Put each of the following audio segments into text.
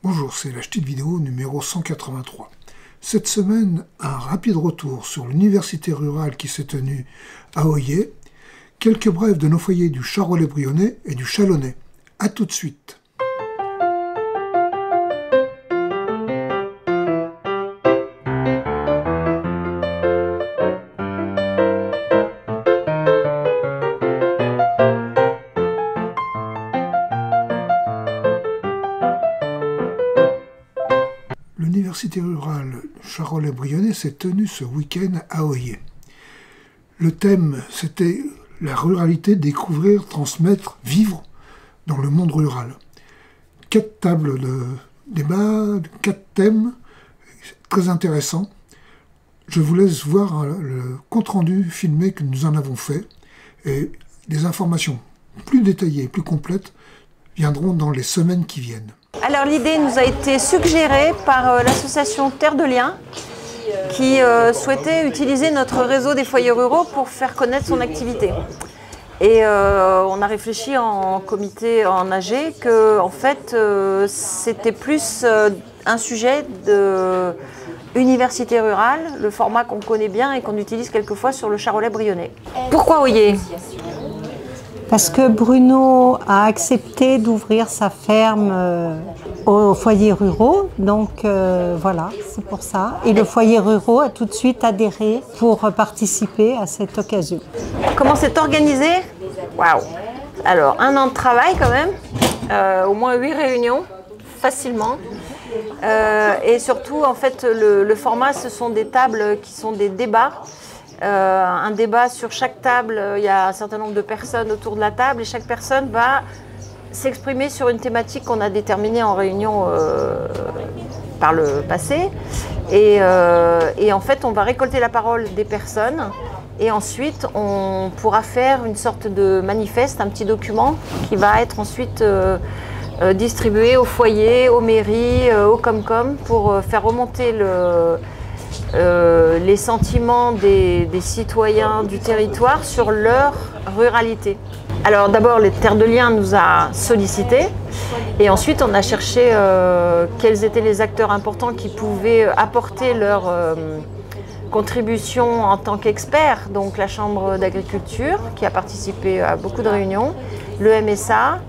Bonjour, c'est la petite vidéo numéro 183. Cette semaine, un rapide retour sur l'université rurale qui s'est tenue à Oyer, quelques brèves de nos foyers du Charolais-Brionnais et du Chalonnais. A tout de suite. L'université rurale Charolais-Brionnais s'est tenue ce week-end à Oyer. Le thème, c'était la ruralité, découvrir, transmettre, vivre dans le monde rural. 4 tables de débat, 4 thèmes, très intéressants. Je vous laisse voir le compte-rendu filmé que nous en avons fait, et des informations plus détaillées, plus complètes, viendront dans les semaines qui viennent. Alors l'idée nous a été suggérée par l'association Terre de Liens qui souhaitait utiliser notre réseau des foyers ruraux pour faire connaître son activité. Et on a réfléchi en comité en AG que en fait c'était plus un sujet de université rurale, le format qu'on connaît bien et qu'on utilise quelquefois sur le Charolais-Brionnais. Pourquoi Oyer ? Parce que Bruno a accepté d'ouvrir sa ferme aux foyers ruraux, donc voilà, c'est pour ça. Et le foyer ruraux a tout de suite adhéré pour participer à cette occasion. Comment c'est organisé ? Waouh ! Alors, 1 an de travail quand même, au moins 8 réunions, facilement. Et surtout, en fait, le format, ce sont des tables qui sont des débats. Un débat sur chaque table, il y a un certain nombre de personnes autour de la table et chaque personne va s'exprimer sur une thématique qu'on a déterminée en réunion par le passé. Et en fait, on va récolter la parole des personnes et ensuite on pourra faire une sorte de manifeste, un petit document qui va être ensuite distribué aux foyers, aux mairies, aux Comcom pour faire remonter les sentiments des citoyens du territoire sur leur ruralité. Alors d'abord, les Terres de Liens nous a sollicité et ensuite on a cherché quels étaient les acteurs importants qui pouvaient apporter leur contribution en tant qu'experts. Donc la Chambre d'agriculture qui a participé à beaucoup de réunions, le MSA,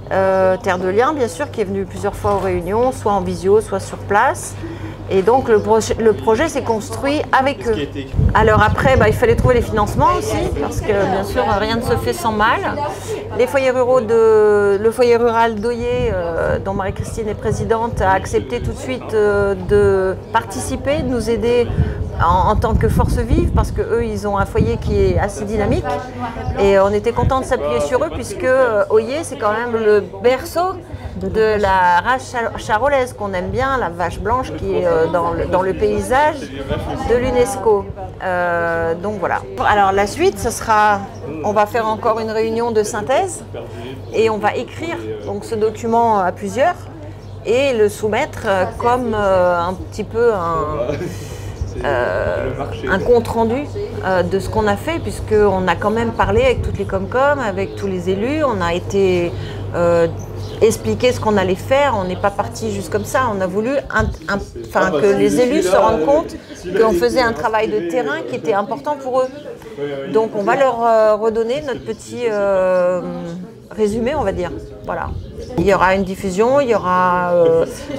Terres de Liens bien sûr qui est venu plusieurs fois aux réunions, soit en visio, soit sur place. Et donc le projet s'est construit avec eux. Alors après, il fallait trouver les financements aussi, parce que bien sûr, rien ne se fait sans mal. Les foyers ruraux le foyer rural d'Oyer, dont Marie-Christine est présidente, a accepté tout de suite de participer, de nous aider en tant que force vive, parce qu'eux, ils ont un foyer qui est assez dynamique. Et on était content de s'appuyer sur eux, puisque Oyer, c'est quand même le berceau de la race charolaise qu'on aime bien, la vache blanche qui est dans le paysage de l'UNESCO. Donc voilà. Alors la suite, ce sera, on va faire encore une réunion de synthèse et on va écrire donc ce document à plusieurs et le soumettre comme un petit peu un compte rendu de ce qu'on a fait, puisqu'on a quand même parlé avec toutes les Comcom, avec tous les élus, on a été expliquer ce qu'on allait faire, on n'est pas parti juste comme ça, on a voulu que les élus se rendent compte qu'on faisait un travail de terrain qui était important pour eux. Donc on va leur redonner notre petit résumé, on va dire. Voilà. Il y aura une diffusion, il y aura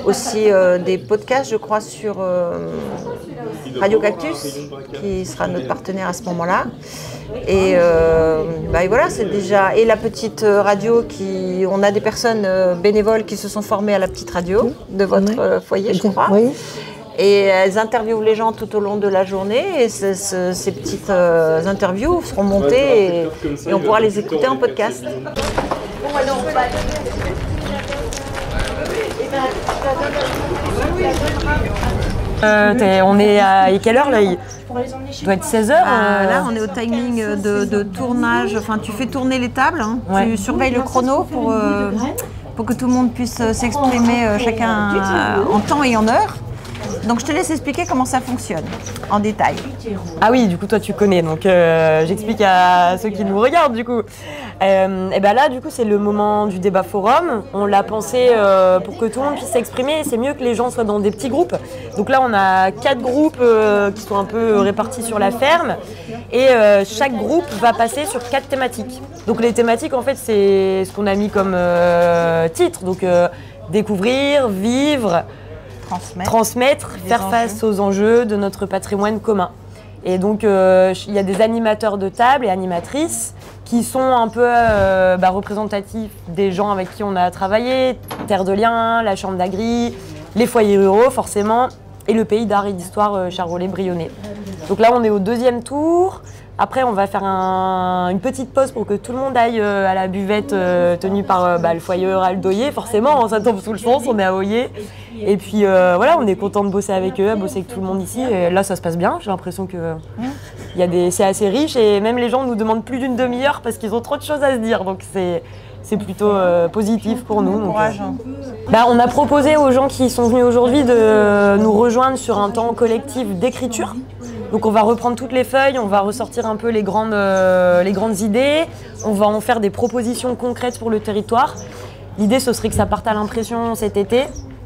aussi des podcasts, je crois, sur Radio Cactus, qui sera notre partenaire à ce moment-là. Et voilà, c'est déjà. Et la petite radio, on a des personnes bénévoles qui se sont formées à la petite radio de votre foyer, je crois. Oui. Et elles interviewent les gens tout au long de la journée. Et ces petites interviews seront montées et on pourra les écouter en podcast. On est à quelle heure là? Il doit être 16h. Là, on est au timing de tournage. Enfin, tu fais tourner les tables. Hein. Ouais. Tu surveilles le chrono pour que tout le monde puisse s'exprimer chacun en temps et en heure. Donc je te laisse expliquer comment ça fonctionne en détail. Ah oui, du coup toi tu connais, donc j'explique à ceux qui nous regardent du coup. Et ben là, du coup, c'est le moment du débat forum. On l'a pensé pour que tout le monde puisse s'exprimer. C'est mieux que les gens soient dans des petits groupes. Donc là, on a 4 groupes qui sont un peu répartis sur la ferme. Et chaque groupe va passer sur 4 thématiques. Donc les thématiques, en fait, c'est ce qu'on a mis comme titre. Donc découvrir, vivre, transmettre, faire face aux enjeux de notre patrimoine commun. Et donc, il y a des animateurs de table et animatrices qui sont un peu représentatifs des gens avec qui on a travaillé, Terre de Liens, la Chambre d'Agri, les foyers ruraux forcément, et le pays d'art et d'histoire Charolais-Brionnais. Donc là, on est au 2e tour. Après, on va faire une petite pause pour que tout le monde aille à la buvette tenue par le foyer rural d'Oyer. Forcément, ça tombe sous le sens, on est à Oyer. Et puis voilà, on est content de bosser avec eux, bosser avec tout le monde ici. Et là, ça se passe bien. J'ai l'impression que c'est assez riche. Et même les gens nous demandent plus d'une demi-heure parce qu'ils ont trop de choses à se dire. Donc c'est plutôt positif pour nous. Donc, on a proposé aux gens qui sont venus aujourd'hui de nous rejoindre sur un temps collectif d'écriture. Donc on va reprendre toutes les feuilles, on va ressortir un peu les grandes idées, on va en faire des propositions concrètes pour le territoire. L'idée, ce serait que ça parte à l'impression cet été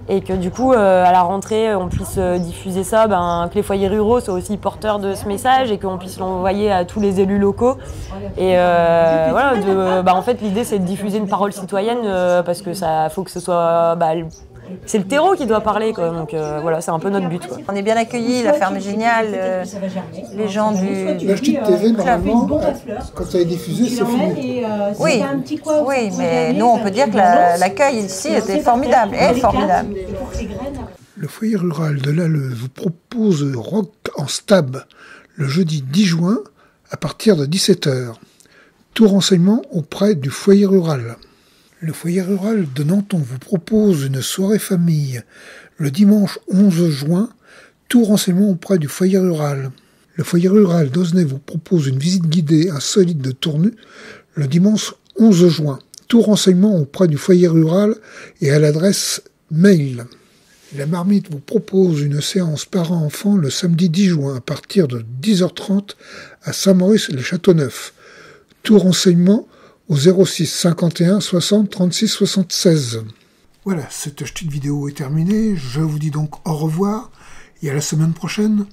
et que du coup, à la rentrée, on puisse diffuser ça, que les foyers ruraux soient aussi porteurs de ce message et qu'on puisse l'envoyer à tous les élus locaux. Et en fait, l'idée, c'est de diffuser une parole citoyenne parce que ça faut que ce soit... c'est le terreau qui doit parler, quoi. Donc voilà, c'est un peu notre but, quoi. On est bien accueillis, la ferme est géniale, les gens du... La petite TV, normalement, quand ça est diffusé, c'est fini. Oui, mais nous, on peut dire que l'accueil ici était formidable, est formidable. Le foyer rural de l'Alleu vous propose Rock en Stab le jeudi 10 juin à partir de 17h. Tout renseignement auprès du foyer rural. Le foyer rural de Nanton vous propose une soirée famille le dimanche 11 juin. Tout renseignement auprès du foyer rural. Le foyer rural d'Osnay vous propose une visite guidée insolite de Tournu le dimanche 11 juin. Tout renseignement auprès du foyer rural et à l'adresse mail. La Marmite vous propose une séance parents-enfants le samedi 10 juin à partir de 10h30 à Saint-Maurice-les-Châteauneuf. Tout renseignement au 06 51 60 36 76. Voilà, cette petite vidéo est terminée. Je vous dis donc au revoir et à la semaine prochaine.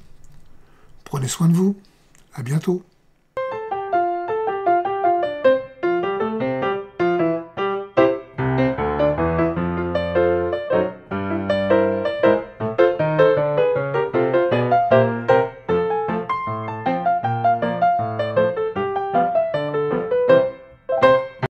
Prenez soin de vous. À bientôt.